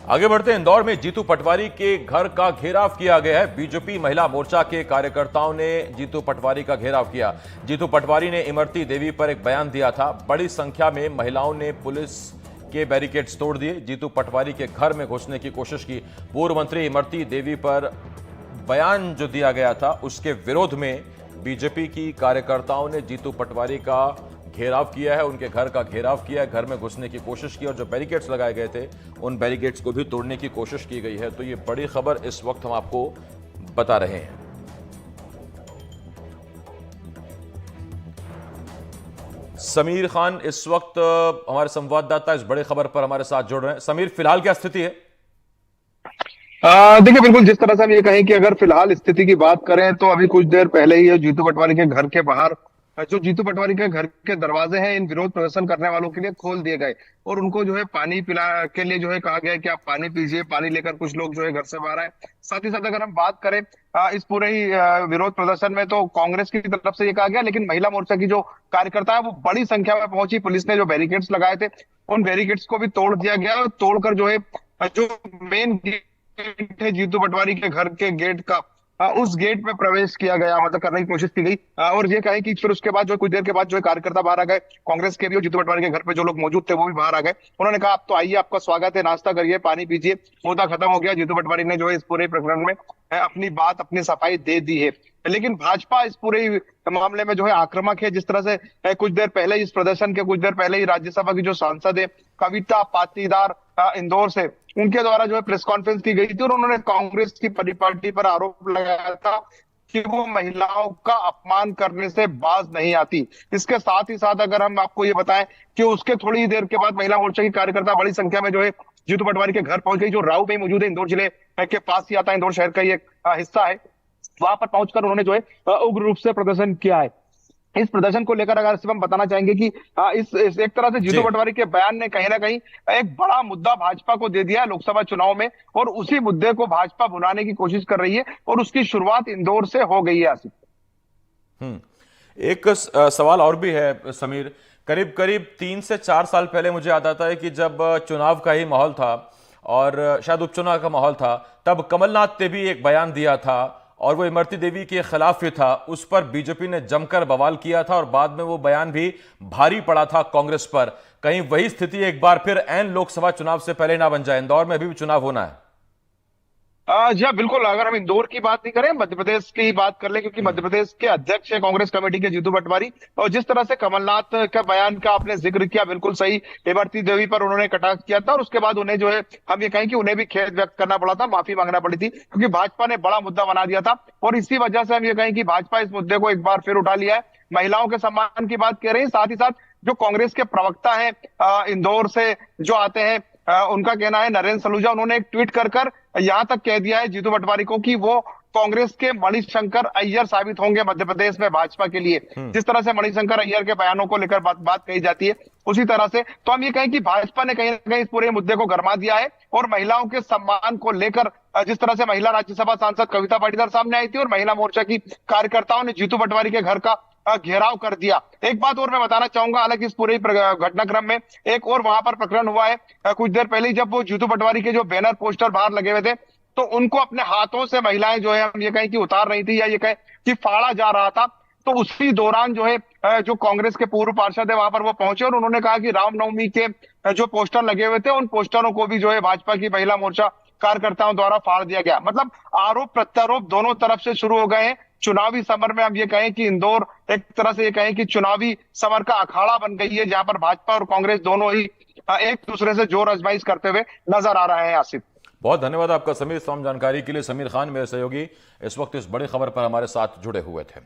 आगे बढ़ते इंदौर में जीतू पटवारी के घर का घेराव किया गया है। बीजेपी महिला मोर्चा के कार्यकर्ताओं ने जीतू पटवारी का घेराव किया। जीतू पटवारी ने इमरती देवी पर एक बयान दिया था। बड़ी संख्या में महिलाओं ने पुलिस के बैरिकेड्स तोड़ दिए। जीतू पटवारी के घर में घुसने की कोशिश की। पूर्व मंत्री इमरती देवी पर बयान जो दिया गया था उसके विरोध में बीजेपी की कार्यकर्ताओं ने जीतू पटवारी का घेराव किया है, उनके घर का घेराव किया है, घर में घुसने की कोशिश की और जो बैरिकेड्स लगाए गए थे उन बैरिकेड्स को भी तोड़ने की कोशिश की गई है। तो ये बड़ी खबर इस वक्त हम आपको बता रहे हैं। समीर खान इस वक्त हमारे संवाददाता इस बड़ी खबर पर हमारे साथ जुड़ रहे हैं। समीर, फिलहाल क्या स्थिति है? देखिए, बिल्कुल जिस तरह से हम ये कहें कि अगर फिलहाल स्थिति की बात करें तो अभी कुछ देर पहले ही जीतू पटवारी के घर के बाहर जो जीतू पटवारी के घर के दरवाजे हैं इन विरोध प्रदर्शन करने वालों के लिए खोल दिए गए और उनको जो है पानी पिला के लिए जो है कहा गया है कि आप पानी पीजिए। पानी लेकर कुछ लोग जो है घर से बाहर आए। साथ ही साथ अगर हम बात करें इस पूरे ही विरोध प्रदर्शन में तो कांग्रेस की तरफ से ये कहा गया, लेकिन महिला मोर्चा की जो कार्यकर्ता है वो बड़ी संख्या में पहुंची। पुलिस ने जो बैरिकेड्स लगाए थे उन बैरिकेड्स को भी तोड़ दिया गया और तोड़कर जो है जो मेन गेट है जीतू पटवारी के घर के गेट का उस गेट में प्रवेश किया गया, मतलब करने की कोशिश की गई। और ये कहे कि फिर उसके बाद जो कुछ देर के बाद जो कार्यकर्ता बाहर आ गए, कांग्रेस के भी और जीतू पटवारी के घर पे जो लोग मौजूद थे वो भी बाहर आ गए। उन्होंने कहा आप तो आइए, आपका स्वागत है, नाश्ता करिए, पानी पीजिए, मुद्दा खत्म हो गया। जीतू पटवारी ने जो है इस पूरे प्रकरण में अपनी बात, अपनी सफाई दे दी है। लेकिन भाजपा इस पूरे मामले में जो है आक्रामक है। जिस तरह से कुछ देर पहले इस प्रदर्शन के कुछ देर पहले ही राज्यसभा की जो सांसद है कविता पाटीदार इंदौर से, उनके द्वारा जो है प्रेस कॉन्फ्रेंस की गई थी और उन्होंने कांग्रेस की परिपाटी पर आरोप लगाया था कि वो महिलाओं का अपमान करने से बाज नहीं आती। इसके साथ ही साथ अगर हम आपको ये बताएं कि उसके थोड़ी ही देर के बाद महिला मोर्चा की कार्यकर्ता बड़ी संख्या में जो है जीतू पटवारी के घर पहुंच गई, जो राऊ में मौजूद है, इंदौर जिले के पास ही आता है, इंदौर शहर का ही एक हिस्सा है। वहां पर पहुंचकर उन्होंने जो है उग्र रूप से प्रदर्शन किया है। इस प्रदर्शन को लेकर अगर सिर्फ हम बताना चाहेंगे कि इस एक तरह से जीतू पटवारी के बयान ने कहीं ना कहीं एक बड़ा मुद्दा भाजपा को दे दिया है लोकसभा चुनाव में और उसी मुद्दे को भाजपा भुनाने की कोशिश कर रही है और उसकी शुरुआत इंदौर से हो गई है। आसिफ, एक सवाल और भी है समीर। करीब करीब 3 से 4 साल पहले मुझे याद आता है कि जब चुनाव का ही माहौल था और शायद उपचुनाव का माहौल था, तब कमलनाथ ने भी एक बयान दिया था और वो इमरती देवी के खिलाफ ही था। उस पर बीजेपी ने जमकर बवाल किया था और बाद में वो बयान भी भारी पड़ा था कांग्रेस पर। कहीं वही स्थिति एक बार फिर ऐन लोकसभा चुनाव से पहले ना बन जाए? इंदौर में अभी भी चुनाव होना है। जी हाँ, बिल्कुल। अगर हम इंदौर की बात नहीं करें, मध्य प्रदेश की बात कर ले, क्योंकि मध्य प्रदेश के अध्यक्ष है कांग्रेस कमेटी के जीतू पटवारी। और जिस तरह से कमलनाथ का बयान का आपने जिक्र किया, बिल्कुल सही, इमरती देवी पर उन्होंने कटाक्ष किया था और उसके बाद उन्हें जो है हम ये कहें कि उन्हें भी खेद व्यक्त करना पड़ा था, माफी मांगना पड़ी थी, क्योंकि भाजपा ने बड़ा मुद्दा बना दिया था। और इसी वजह से हम ये कहें कि भाजपा इस मुद्दे को एक बार फिर उठा लिया है। महिलाओं के सम्मान की बात कर रही है। साथ ही साथ जो कांग्रेस के प्रवक्ता हैं इंदौर से जो आते हैं, उनका कहना है, नरेंद्र सलूजा, उन्होंने एक ट्वीट कर यहां तक कह दिया है जीतू पटवारी को कि वो कांग्रेस के मणिशंकर अय्यर साबित होंगे मध्य प्रदेश में भाजपा के लिए। जिस तरह से मणिशंकर अय्यर के बयानों को लेकर बात कही जाती है, उसी तरह से तो हम ये कहें कि भाजपा ने कहीं ना कहीं इस पूरे मुद्दे को गरमा दिया है और महिलाओं के सम्मान को लेकर जिस तरह से महिला राज्यसभा सांसद कविता पाटीदार सामने आई थी और महिला मोर्चा की कार्यकर्ताओं ने जीतू पटवारी के घर का घेराव कर दिया। एक बात और मैं बताना चाहूंगा, हालांकि इस पूरे घटनाक्रम में एक और वहां पर प्रकरण हुआ है कुछ देर पहले, जब वो जीतू पटवारी के जो बैनर पोस्टर बाहर लगे हुए थे तो उनको अपने हाथों से महिलाएं जो है हम ये कहें कि उतार रही थी या ये कहें कि फाड़ा जा रहा था। तो उसी दौरान जो है जो कांग्रेस के पूर्व पार्षद है वहां पर वो पहुंचे और उन्होंने कहा कि रामनवमी के जो पोस्टर लगे हुए थे उन पोस्टरों को भी जो है भाजपा की महिला मोर्चा कार्यकर्ताओं द्वारा फाड़ दिया गया। मतलब आरोप प्रत्यारोप दोनों तरफ से शुरू हो गए हैं। चुनावी समर में हम ये कहें कि इंदौर एक तरह से ये कहें कि चुनावी समर का अखाड़ा बन गई है, जहां पर भाजपा और कांग्रेस दोनों ही एक दूसरे से जोर आजमाइश करते हुए नजर आ रहे हैं। आसिफ, बहुत धन्यवाद आपका समीर, तमाम जानकारी के लिए। समीर खान मेरे सहयोगी इस वक्त इस बड़ी खबर पर हमारे साथ जुड़े हुए थे।